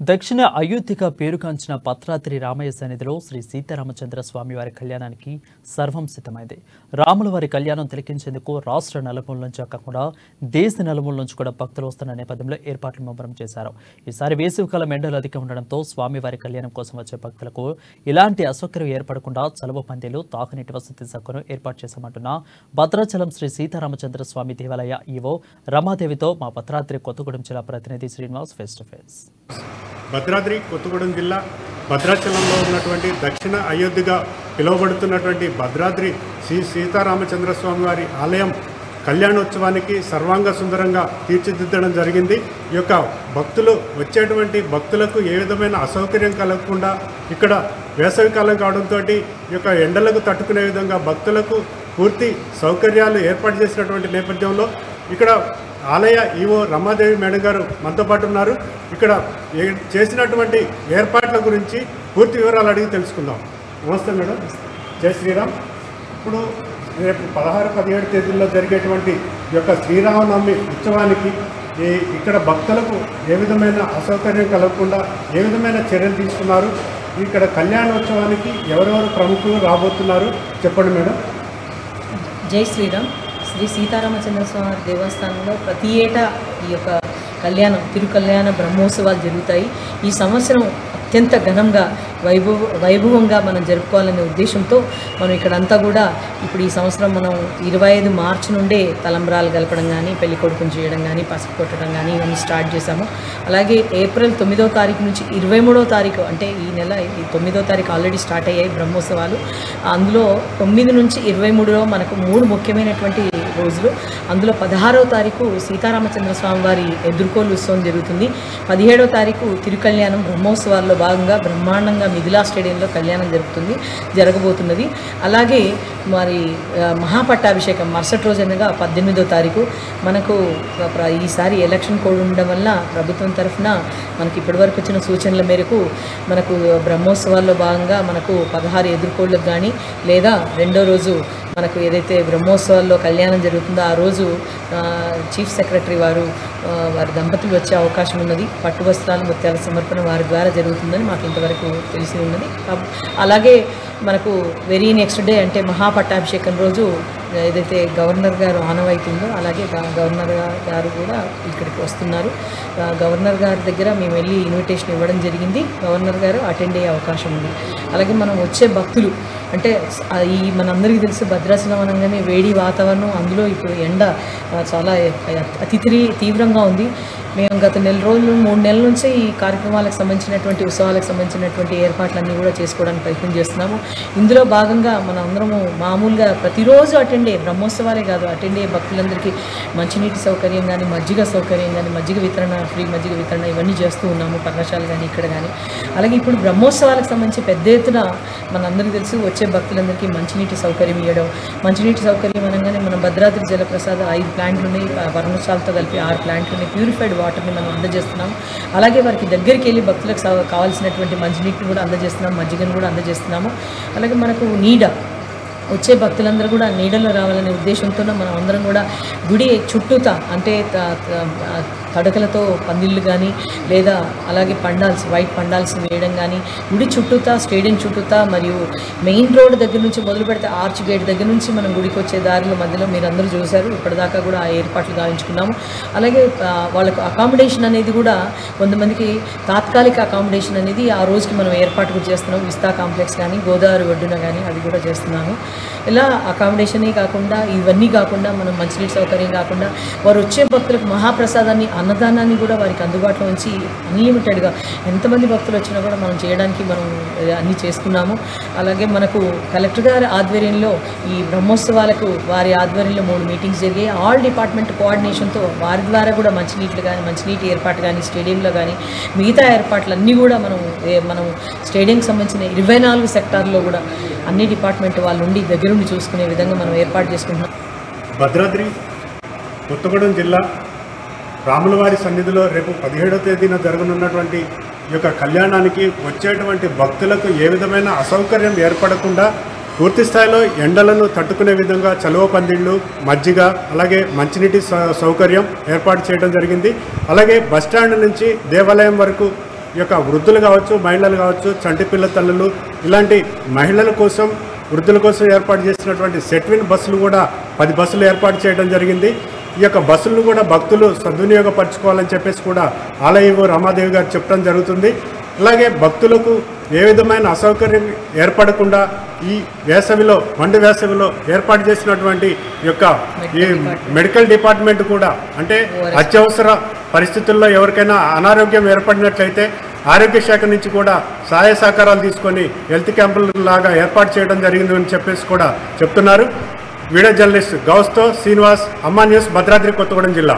దక్షిణ అయోధ్యగా పేరుగాంచిన భద్రాద్రి రామయ్య సన్నిధిలో శ్రీ సీతారామచంద్ర స్వామి వారి కళ్యాణానికి సర్వం సిద్ధమైంది. రాముల వారి కళ్యాణం తిలకించేందుకు రాష్ట్ర నలుమూల నుంచి కాకుండా దేశ నలుమూల నుంచి కూడా భక్తులు వస్తున్న నేపథ్యంలో ఏర్పాట్లు ముమ్మరం చేశారు. ఈసారి వేసవికాలం ఎండలు అధికంగా ఉండడంతో స్వామివారి కళ్యాణం కోసం వచ్చే భక్తులకు ఇలాంటి అసౌకర్యం ఏర్పడకుండా చలువ పందిలు, తాగునీటి వసతి సౌకర్యం ఏర్పాటు చేశామంటున్న భద్రాచలం శ్రీ సీతారామచంద్ర స్వామి దేవాలయ ఈవో రమాదేవితో మా భద్రాద్రి కొత్తగూడెం జిల్లా ప్రతినిధి Srinivas face to face. Bhadradri Kothagudem జిల్లా భద్రాచలంలో ఉన్నటువంటి దక్షిణ అయోధ్యగా పిలువబడుతున్నటువంటి భద్రాద్రి శ్రీ సీతారామచంద్ర స్వామి వారి ఆలయం కళ్యాణోత్సవానికి సర్వాంగ సుందరంగా తీర్చిదిద్దడం జరిగింది. ఈ యొక్క భక్తులు వచ్చేటువంటి భక్తులకు ఏ విధమైన అసౌకర్యం కలగకుండా ఇక్కడ వేసవికాలం కావడంతో ఈ యొక్క ఎండలకు తట్టుకునే విధంగా భక్తులకు పూర్తి సౌకర్యాలు ఏర్పాటు చేసినటువంటి నేపథ్యంలో ఇక్కడ ఆలయ ఈవో రమాదేవి మేడం గారు మనతో పాటు ఉన్నారు. ఇక్కడ చేసినటువంటి ఏర్పాట్ల గురించి పూర్తి వివరాలు అడిగి తెలుసుకుందాం. నమస్తే మేడం. జై శ్రీరామ్. ఇప్పుడు రేపు 16-17 తేదీల్లో జరిగేటువంటి ఈ యొక్క శ్రీరామనవమి ఉత్సవానికి ఇక్కడ భక్తులకు ఏ విధమైన అసౌకర్యం కలగకుండా ఏ విధమైన చర్యలు తీసుకున్నారు, ఇక్కడ కళ్యాణోత్సవానికి ఎవరెవరు ప్రముఖులు రాబోతున్నారు చెప్పండి మేడం. జై శ్రీరామ్. శ్రీ సీతారామచంద్ర స్వామి దేవస్థానంలో ప్రతి ఏటా ఈ యొక్క తిరుకళ్యాణ బ్రహ్మోత్సవాలు జరుగుతాయి. ఈ సంవత్సరం అత్యంత ఘనంగా వైభవంగా మనం జరుపుకోవాలనే ఉద్దేశంతో మనం ఇక్కడంతా కూడా ఇప్పుడు ఈ సంవత్సరం మనం 25 మార్చి నుండే తలంబ్రాలు కలపడం కానీ, పెళ్లి కొడుకుని చేయడం కానీ, పసుపు కొట్టడం కానీ ఇవన్నీ స్టార్ట్ చేశాము. అలాగే ఏప్రిల్ 9వ తారీఖు నుంచి 23వ తారీఖు అంటే ఈ నెల 9వ తారీఖు ఆల్రెడీ స్టార్ట్ అయ్యాయి బ్రహ్మోత్సవాలు. అందులో 9 నుంచి 23లో మనకు 3 ముఖ్యమైనటువంటి రోజులు. అందులో 16వ తారీఖు సీతారామచంద్ర స్వామి వారి ఎదుర్కోలు ఉత్సవం జరుగుతుంది. 17వ తారీఖు తిరుకళ్యాణం బ్రహ్మోత్సవాల్లో భాగంగా బ్రహ్మాండంగా మిథిలా స్టేడియంలో కళ్యాణం జరగబోతున్నది. అలాగే మరి మహాపట్టాభిషేకం మరుసటి రోజు అనగా 18వ తారీఖు మనకు ఈసారి ఎలక్షన్ కోడ్ ఉండడం వల్ల ప్రభుత్వం తరఫున మనకి ఇప్పటివరకు వచ్చిన సూచనల మేరకు మనకు బ్రహ్మోత్సవాల్లో భాగంగా మనకు 16 ఎదుర్కోళ్ళకు కానీ లేదా రెండో రోజు మనకు ఏదైతే బ్రహ్మోత్సవాల్లో కళ్యాణం జరుగుతుందో ఆ రోజు చీఫ్ సెక్రటరీ వారి దంపతులు వచ్చే అవకాశం ఉన్నది. పట్టు వస్త్రాలు, ముత్యాల సమర్పణ వారి ద్వారా జరుగుతుందని మాకు ఇంతవరకు తెలిసి ఉన్నది. అలాగే మనకు వెరీ నెక్స్ట్ డే అంటే మహాపట్టాభిషేకం రోజు ఏదైతే గవర్నర్ గారు ఆనవాయితుందో అలాగే గవర్నర్ గారు కూడా ఇక్కడికి వస్తున్నారు. గవర్నర్ గారి దగ్గర మేము వెళ్ళి ఇన్విటేషన్ ఇవ్వడం జరిగింది. గవర్నర్ గారు అటెండ్ అయ్యే అవకాశం ఉంది. అలాగే మనం వచ్చే భక్తులు అంటే ఈ మనందరికీ తెలుసు భద్రాచలం అనగానే వేడి వాతావరణం, అందులో ఇప్పుడు ఎండ చాలా అతి తీవ్రంగా ఉంది. మేము గత 3 నెలల నుంచి ఈ కార్యక్రమాలకు సంబంధించినటువంటి ఉత్సవాలకు సంబంధించినటువంటి ఏర్పాట్లన్నీ కూడా చేసుకోవడానికి ప్రయత్నం చేస్తున్నాము. ఇందులో భాగంగా మనం అందరము మామూలుగా ప్రతిరోజు బ్రహ్మోత్సవాలే కాదు అటెండ్ అయ్యే భక్తులందరికీ మంచినీటి సౌకర్యం కానీ, మజ్జిగ సౌకర్యం కానీ, మజ్జిగ వితరణ, ఫ్రీ మజ్జిగ వితరణ ఇవన్నీ చేస్తూ ఉన్నాము పర్ణశాల కానీ ఇక్కడ కానీ. అలాగే ఇప్పుడు బ్రహ్మోత్సవాలకు సంబంధించి పెద్ద ఎత్తున మనందరికీ తెలుసు వచ్చే భక్తులందరికీ మంచినీటి సౌకర్యం ఇవ్వడం. మంచినీటి సౌకర్యం అనగానే మన భద్రాద్రి జలప్రసాద 5 ప్లాంట్లు ఉన్నాయి, పర్ణశాలతో కలిపి 6 ప్లాంట్లు ఉన్నాయి. ప్యూరిఫైడ్ వాటర్ని మనం అందజేస్తున్నాం. అలాగే వారికి దగ్గరికి వెళ్ళి భక్తులకు కావాల్సినటువంటి మంచినీటిని కూడా అందజేస్తున్నాం, మజ్జిగను కూడా అందజేస్తున్నాము. అలాగే మనకు వచ్చే భక్తులందరూ కూడా నీడలో రావాలనే ఉద్దేశంతో మనం అందరం కూడా గుడి చుట్టూతా అంటే తడకలతో పందిళ్ళు కానీ లేదా అలాగే వైట్ పండాల్స్ వేయడం కానీ, గుడి చుట్టూతా, స్టేడియం చుట్టూతా మరియు మెయిన్ రోడ్ దగ్గర నుంచి మొదలు పెడితే ఆర్చ్ గేట్ దగ్గర నుంచి మనం గుడికి వచ్చే దారిలో మధ్యలో మీరు అందరూ చూశారు. ఇప్పటిదాకా కూడా ఆ ఏర్పాట్లు గావించుకున్నాము. అలాగే వాళ్ళకు అకామిడేషన్ అనేది కూడా కొంతమందికి తాత్కాలిక అకామిడేషన్ అనేది ఆ రోజుకి మనం ఏర్పాటు కూడా చేస్తున్నాము. విస్తా కాంప్లెక్స్ కానీ, గోదావరి ఒడ్డున కానీ అది కూడా చేస్తున్నాము. ఇలా అకామిడేషనే కాకుండా ఇవన్నీ కాకుండా మనం మంచినీటి సౌకర్యం కాకుండా వారు వచ్చే భక్తులకు మహాప్రసాదాన్ని, అన్నదానాన్ని కూడా వారికి అందుబాటులో ఉంచి అన్లిమిటెడ్గా ఎంతమంది భక్తులు వచ్చినా కూడా మనం చేయడానికి మనం అన్నీ చేసుకున్నాము. అలాగే మనకు కలెక్టర్ గారి ఆధ్వర్యంలో ఈ బ్రహ్మోత్సవాలకు వారి ఆధ్వర్యంలో 3 మీటింగ్స్ జరిగాయి. ఆల్ డిపార్ట్మెంట్ కోఆర్డినేషన్తో వారి ద్వారా కూడా మంచినీటి ఏర్పాటు కానీ, స్టేడియంలో కానీ మిగతా ఏర్పాట్లన్నీ కూడా మనం స్టేడియంకి సంబంధించిన 24 సెక్టార్లో కూడా అన్ని డిపార్ట్మెంట్ వాళ్ళు ఉండి దగ్గరుండి చూసుకునే విధంగా మనం ఏర్పాటు చేసుకుంటున్నాం. భద్రాద్రి కొత్తగూడెం జిల్లా రాములవారి సన్నిధిలో రేపు 17వ తేదీన జరగనున్నటువంటి ఈ యొక్క కళ్యాణానికి వచ్చేటువంటి భక్తులకు ఏ విధమైన అసౌకర్యం ఏర్పడకుండా పూర్తి స్థాయిలో ఎండలను తట్టుకునే విధంగా చలువ పందిళ్ళు, మజ్జిగ, అలాగే మంచినీటి సౌకర్యం ఏర్పాటు చేయడం జరిగింది. అలాగే బస్టాండ్ నుంచి దేవాలయం వరకు ఈ యొక్క వృద్ధులు కావచ్చు, మహిళలు కావచ్చు, చంటి పిల్ల తల్లులు ఇలాంటి మహిళల కోసం, వృద్ధుల కోసం ఏర్పాటు చేసినటువంటి సెట్విన్ బస్సులు కూడా 10 బస్సులు ఏర్పాటు చేయడం జరిగింది. ఈ యొక్క బస్సులను కూడా భక్తులు సద్వినియోగపరచుకోవాలని చెప్పేసి కూడా ఆలయ రమాదేవి గారు చెప్పడం జరుగుతుంది. అలాగే భక్తులకు ఏ విధమైన అసౌకర్యం ఏర్పడకుండా ఈ వేసవిలో, మండు వేసవిలో ఏర్పాటు చేసినటువంటి యొక్క ఈ మెడికల్ డిపార్ట్మెంట్ కూడా, అంటే అత్యవసర పరిస్థితుల్లో ఎవరికైనా అనారోగ్యం ఏర్పడినట్లయితే ఆరోగ్య శాఖ నుంచి కూడా సహాయ సహకారాలు తీసుకొని హెల్త్ క్యాంపుల లాగా ఏర్పాటు చేయడం జరిగిందని చెప్పేసి కూడా చెప్తున్నారు. వీడియో జర్నలిస్ట్ గౌస్తో శ్రీనివాస్, అమ్మా న్యూస్, భద్రాద్రి కొత్తగూడెం జిల్లా.